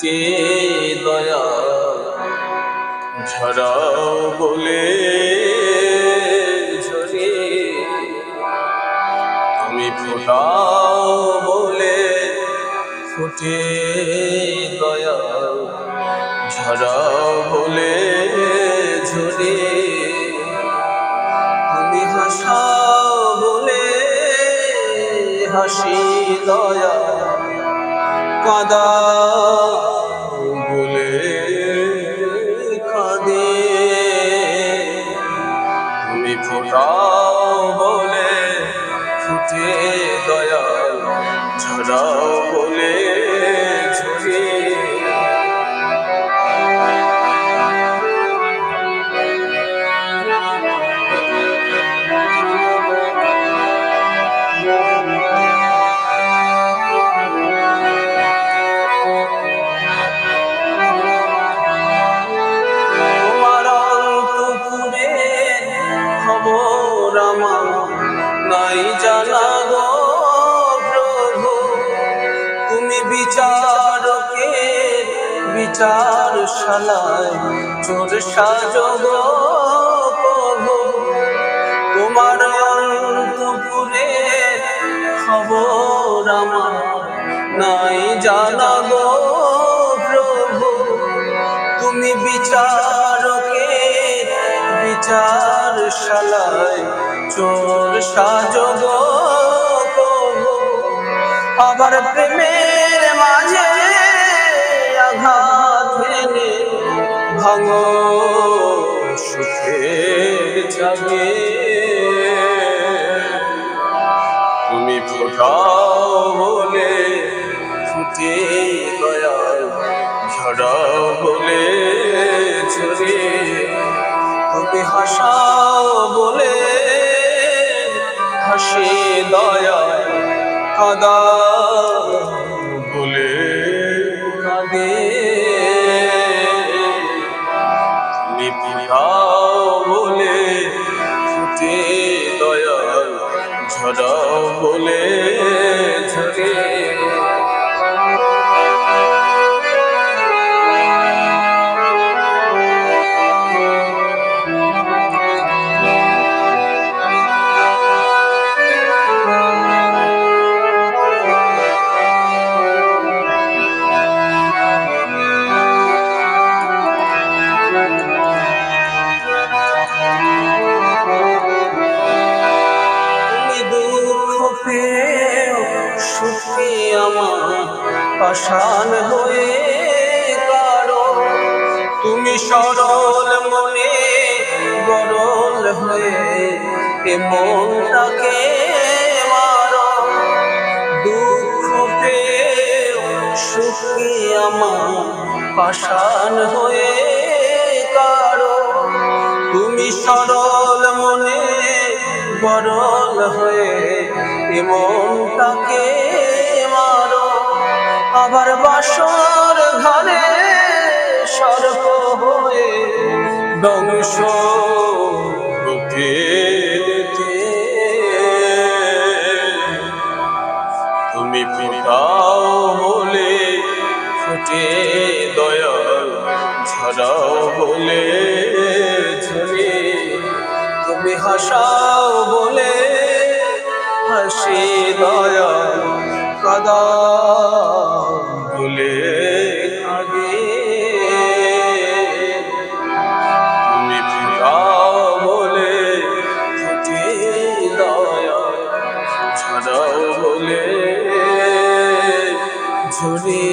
ফুটে দয়া ঝরাও বলে ঝরে, তুমি ফোটাও বলে ফুটে দয়া ঝরাও বলে ঝরে, তুমি হাসাও বলে হাসি দয়া কাঁদাও বলে কাঁদে, তুমি ফোটাও বলে ফুটে দয়া ঝরাও বলে ঝরে। নাই জানা গো প্রভু, তুমি বিচারকে বিচারশালায় চোর সাজো গো প্রভু, তোমার অন্তপুরে খবর আমার নাই জানা গো প্রভু, তুমি বিচারকে বিচারশালায় চোর সাজো গো প্রভু, আবার প্রেমের মাঝে আঘাত এনে ভাঙো সুখের চাগে, তুমি ফোটাও বলে ফুটে দয়া ঝরাও বলে ঝরে, তুমি হাসাও বলে হাসি দয়া কাঁদাও বলে কাঁদে, তুমি ফোটাও বলে ফুটে দয়া ঝরাও বলে ঝরে। সুখে আমার পাষাণ হয়ে কারো, তুমি সরল মনে গরল হয়ে এ মনটাকে মারো, দুঃখ পেয়ে সুখে আমার পাষাণ হয়ে কারো, তুমি সরল মনে গরল হয়ে মনটাকে মারো, আবার বাসর ঘরে সর্প হয়ে দংশ বুকেতে, তুমি ফোটাও বলে ফুটে দয়া ঝরাও বলে ঝরে, তুমি হাসাও বলে হাসি দয়া কাঁদাও বলে কাঁদে, তুমি ফোটাও বলে ফুটে দয়া ঝরাও বলে ঝরে।